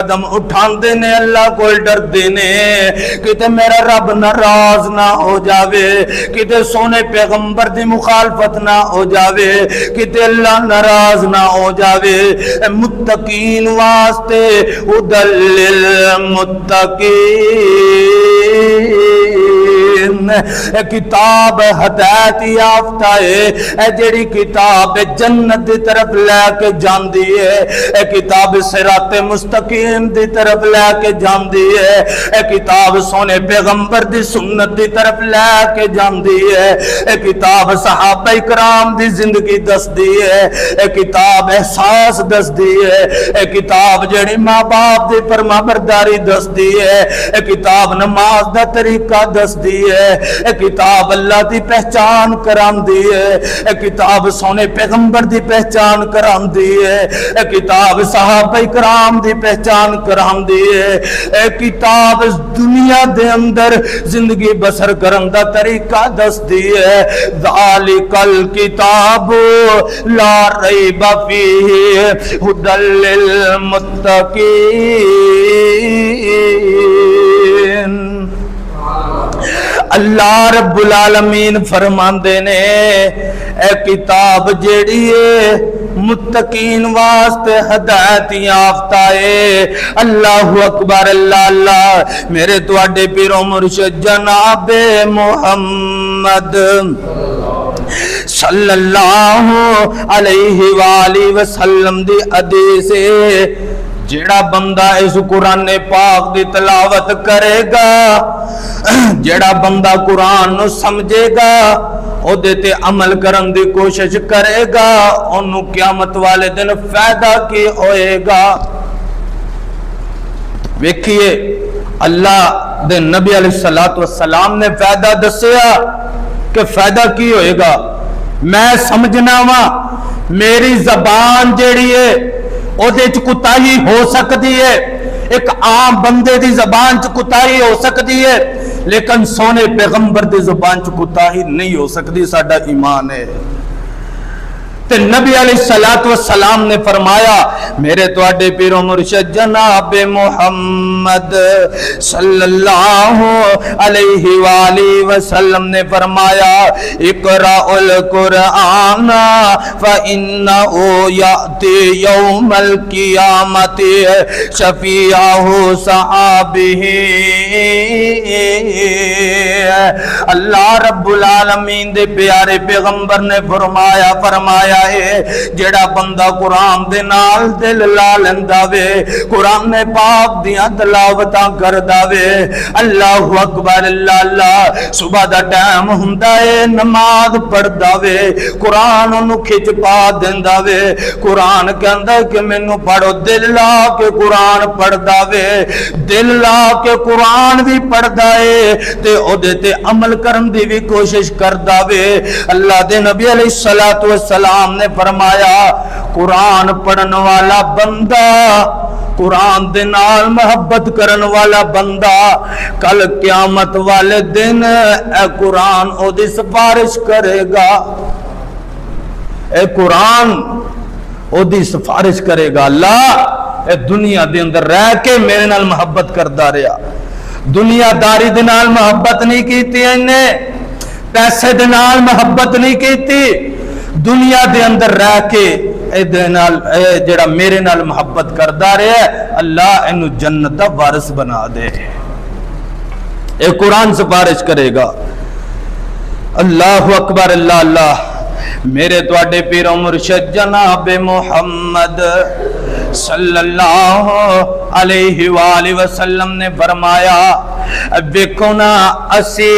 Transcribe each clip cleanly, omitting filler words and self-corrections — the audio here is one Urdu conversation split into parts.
قدم اٹھاندے نے اللہ کو ڈردے نے کتے میرا رب ناراض نہ ہو جاوے، کتے سونے پیغمبر دی مخالفت نہ ہو جاوے، کتے اللہ ناراض نہ ہو جاوے۔ متقین واسطے ھدی للمتقین، اے کتاب ہدایت یافتہ ہے، اے جڑی کتاب جنت دی طرف لے کے جاندی ہے، اے کتاب صراط مستقیم دی طرف لے کے جاندی ہے، اے کتاب سونے پیغمبر دی سنت دی طرف لے کے جاندی ہے، اے کتاب صحابہ کرام دی زندگی دس دی ہے، اے کتاب احساس دس دی ہے، اے کتاب جڑی ماں باپ دی فرما برداری دس دی ہے، اے کتاب نماز دا طریقہ دس دی ہے، اے کتاب اللہ دی پہچان کرام دی ہے، اے کتاب سونے پیغمبر دی پہچان کرام دی ہے، اے کتاب صحابہ کرام دی پہچان کرام دی ہے، اے کتاب دنیا دے اندر زندگی بسر کرن دا طریقہ دس دی ہے۔ ذالک الکتاب لا ریب فیہ ھدی للمتقین۔ اللہ رب العالمین فرماندے نے اے کتاب جیڑی ہے متقین واسطے ہدایت یافتہ ہے۔ اللہ اکبر، اللہ اللہ۔ میرے تواڈے پیر و مرشد جناب محمد صلی اللہ علیہ وآلہ وسلم دی حدیث ہے، جڑا بندہ اس قرآن پاک دی تلاوت کرے گا، جڑا بندہ قرآن نو سمجھے گا، او دیتے عمل کرن دی کوشش کرے گا، انہوں قیامت والے دن فائدہ کی ہوئے گا۔ ویکھئے اللہ دے نبی علیہ السلام نے فائدہ دسیا کہ فائدہ کی ہوئے گا۔ میں سمجھنا وا میری زبان جیڑی ہے او دے چ کوتاہی ہو سکتی ہے، ایک عام بندے دی زبان چ کوتاہی ہو سکتی ہے، لیکن سونے پیغمبر دی زبان چ کوتاہی نہیں ہو سکتی، ساڈا ایمان ہے۔ تے نبی علیہ السلام نے فرمایا، میرے تواڈے پیر و مرشد جناب محمد صلی اللہ علیہ وآلہ وسلم نے فرمایا، اقرأ القرآن فإنه يأتي يوم القيامة شفيعه صحابه۔ اللہ رب العالمین دے پیارے پیغمبر نے فرمایا ہے، جڑا بندہ قرآن دے نال دل لا لیندا وے، قرآن پاک دیاں تلاوتاں کردا وے، اللہ اکبر، اللہ اللہ۔ صبح دا ٹائم ہوندا ہے، نماز پڑھدا وے، قرآن نو کھچ پا دیندا وے، قرآن کہندا کہ مینوں پڑھو، دل لا کے قرآن پڑھدا وے، دل لا کے قرآن بھی پڑھدا ہے تے او دے تے عمل کرن دی بھی کوشش کردا وے۔ اللہ دے نبی علیہ السلام نے فرمایا، قرآن پڑھن والا بندہ، قرآن دے نال محبت کرن والا بندہ، کل قیامت والے دن اے قرآن او دی سفارش کرے گا، اے قرآن او دی سفارش کرے گا۔ اللہ اے دنیا دے اندر رہ کے میرے نال محبت کردا رہیا، دنیا داری دے نال محبت نہیں کیتی، انہیں پیسے دے نال محبت نہیں کیتی، دنیا دے اندر رہ کے اے جڑا میرے نال محبت کردا رہے، اللہ انہوں جنت دا وارث بنا دے۔ اے قرآن سفارش کرے گا۔ اللہ اکبر، اللہ اللہ۔ میرے تواڈے پیر و مرشد جناب محمد صلی اللہ علیہ وآلہ وسلم نے فرمایا، ویکھو نا اسی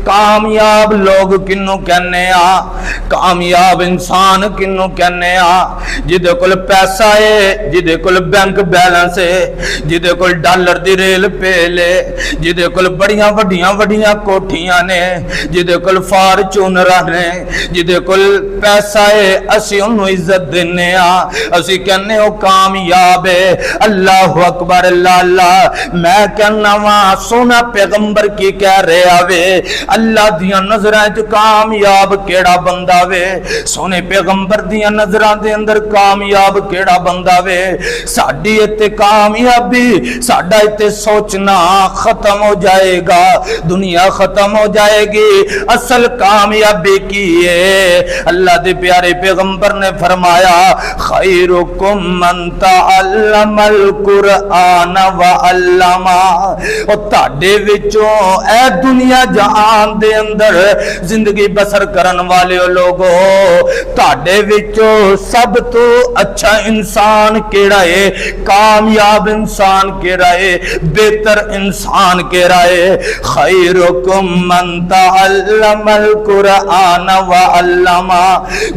کامیاب لوگ کنوں کہنے آ، کامیاب انسان کنوں کہنے آ، جدے کول پیسہ ہے، جدے کول بینک بیلنس ہے، جدے کول ڈالر دی ریل پے لے، جدے کول بڑیاں وڈیاں کوٹھیاں نے، جدے کول فارچونر نے، جدے کول پیسہ ہے، اسی انہوں عزت دینے آ، اسی کہنے ہو کامیاب ہے۔ اللہ اکبر، اللہ اللہ۔ میں کہنا وہاں سونا پیغمبر کی کہہ رہے آوے، اللہ دیاں نظراں وچ کامیاب کیڑا بندہ وے سونے پیغمبر دیاں نظراں دے اندر کامیاب کیڑا بندہ وے ساڈی تے کامیابی ساڈا تے سوچنا ختم ہو جائے گا دنیا ختم ہو جائے گی اصل کامیابی کی ہے اللہ دے پیارے پیغمبر نے فرمایا خیرکم من تعلم القرآن وعلما او تاڈے وچوں اے دنیا جہان دے اندر زندگی بسر کرن والے لوگو تاڈے وچوں سب تو اچھا انسان کیڑا ہے کامیاب انسان کیڑا ہے بہتر انسان کیڑا ہے خیرکم من تعلم القرآن وعلما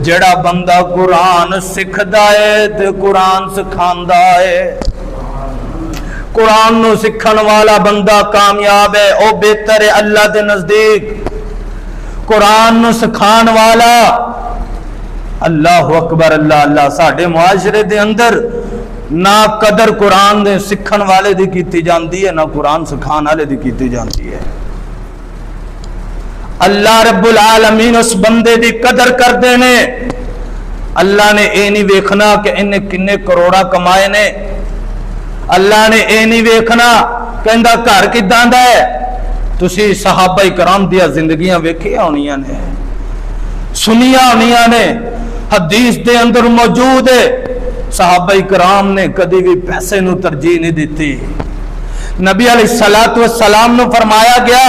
جڑا بندہ قرآن سکھدا ہے تے قرآن سکھاندا ہے قرآن نو سکھن والا بندہ کامیاب ہے او بہتر ہے اللہ دے نزدیک قرآن نو سکھان والا اللہ اکبر اللہ اللہ ساڈے معاشرے دے اندر نہ قدر قرآن دے سکھن والے دی کیتی جاندی ہے نہ قرآن سکھان والے دی کیتی جاندی ہے اللہ رب العالمین اس بندے دی قدر کردے نے اللہ نے اے نہیں ویکھنا کہ انہیں کنے کروڑا کمائے نے اللہ نے اے نہیں ویکھنا کہندا گھر کداں دا ہے تسی صحابہ کرام دیا زندگیاں ویکھیاں ہونیاں نے سنیاں ہونیاں نے حدیث دے اندر موجود ہے صحابہ کرام نے کدی بھی پیسے نو ترجیح نہیں دیتی نبی علیہ الصلوۃ والسلام نو فرمایا گیا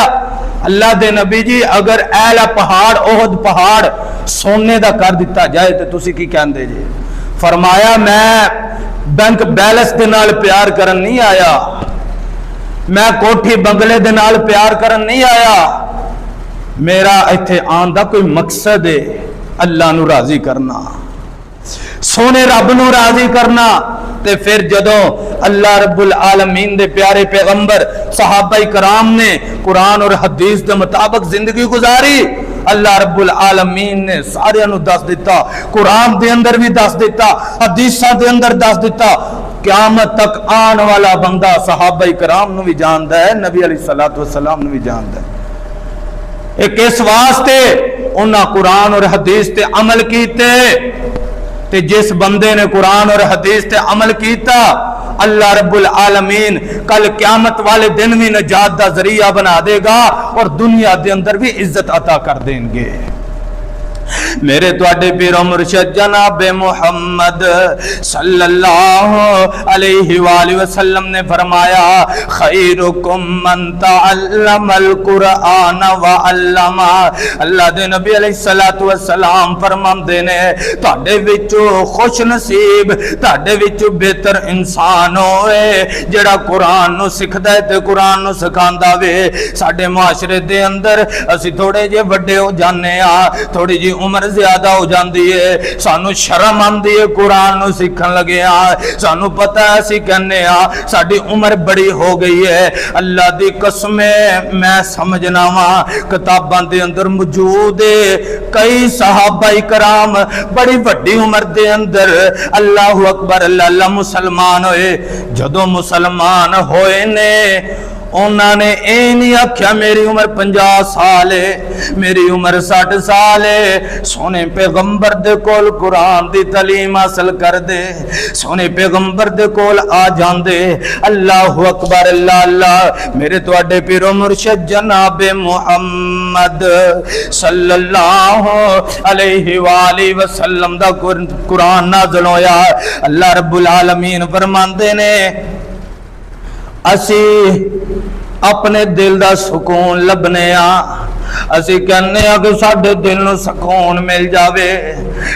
اللہ دے نبی جی اگر اعلی پہاڑ احد پہاڑ سونے دا کر دیتا جائے تو تسی کی کہندے جی فرمایا میں بینک بیلنس دے نال پیار کرن نہیں آیا میں کوٹھی بنگلے دے نال پیار کرن نہیں آیا میرا ایتھے آن دا کوئی مقصد ہے اللہ نو راضی کرنا سونے رب نو راضی کرنا تے پھر جدوں اللہ رب العالمین دے پیارے پیغمبر صحابہ کرام نے قرآن اور حدیث دے مطابق زندگی گزاری اللہ رب العالمین نے سارے نو دس دیتا قرآن دے اندر بھی دس دیتا حدیثاں دے اندر دس دیتا قیامت تک آن والا بندہ صحابہ کرام نو بھی جاندا ہے نبی علیہ الصلوۃ والسلام نو بھی جاندا ہے ایک اس واسطے انہاں قرآن اور حدیث تے عمل کیتے تے جس بندے نے قرآن اور حدیث تے عمل کیتا اللہ رب العالمین کل قیامت والے دن بھی نجات دا ذریعہ بنا دے گا اور دنیا دے اندر بھی عزت عطا کر دیں گے میرے تواڈے پیر و مرشد جناب محمد صلی اللہ علیہ وآلہ وسلم نے فرمایا خیرکم من تعلم القرآن وعلما اللہ دے نبی علیہ الصلوۃ والسلام فرماندے نے تواڈے وچوں خوش نصیب تواڈے وچوں بہتر انسان ہوئے جڑا قرآن نو سکھدا ہے تے قرآن نو سکھاندا وے ساڈے معاشرے دے اندر اسی تھوڑے جے وڈے ہو جانے ہاں تھوڑی جی عمر زیادہ ہو جاندی ہے سانو شرم آندی ہے قرآن نو سیکھن لگے ہاں سانو پتہ ہے اسی کہنے ہاں ساڈی عمر بڑی ہو گئی ہے اللہ دی قسم میں سمجھنا وا کتاباں دے اندر موجود ہے کئی صحابہ کرام بڑی بڑی عمر دے اندر اللہ اکبر اللہ اللہ مسلمان ہوئے جدوں مسلمان ہوئے نے انہوں نے اے نہیں آکھیا میری عمر 50 سال ہے میری عمر 60 سال ہے سونے پیغمبر دے کول قرآن دی تعلیم حاصل کر دے سونے پیغمبر دے کول آ جان دے اللہ اکبر اللہ اللہ میرے تواڈے پیر و مرشد جناب محمد صلی اللہ علیہ وآلہ وسلم دا قرآن نازل ہویا اللہ رب العالمین فرماندے نے اسی اپنے دل دا سکون لبنے اسی کہنے کہ ساڈے دل نو سکون مل جاوے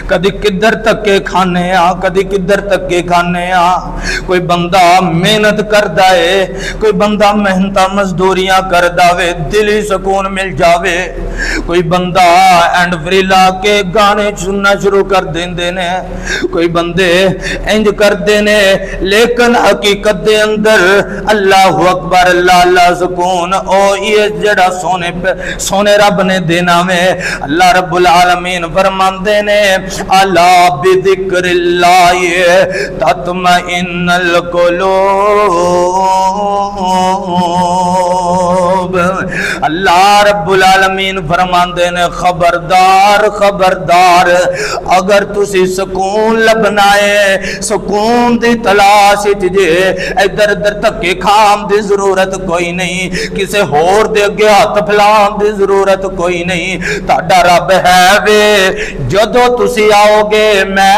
کدی کدھر تکے کھانے کدی کدھر تکے کھانے کوئی بندہ محنت کردا ہے کوئی بندہ محنت مزدوریاں کردا وے دلی سکون مل جاوے کوئی بندہ اینڈ فری لا کے گانے سننا شروع کر دیندے نے کوئی بندے انج کردے نے لیکن حقیقت دے اندر اللہ اکبر اللہ اللہ سکون او یہ جڑا سونے رب نے دینا میں اللہ رب العالمین فرماندے نے الا بذکر اللہ تطمئن القلوب اللہ رب العالمین فرماندے نے خبردار خبردار اگر تسی سکون لبنا ہے سکون دی تلاش جے ادھر ادھر تکے کھام دی ضرورت کوئی نہیں کسے ہور دے اگے ہاتھ پھلان دی ضرورت کوئی نہیں تہاڈا رب ہے وے جدوں تسی آؤ گے میں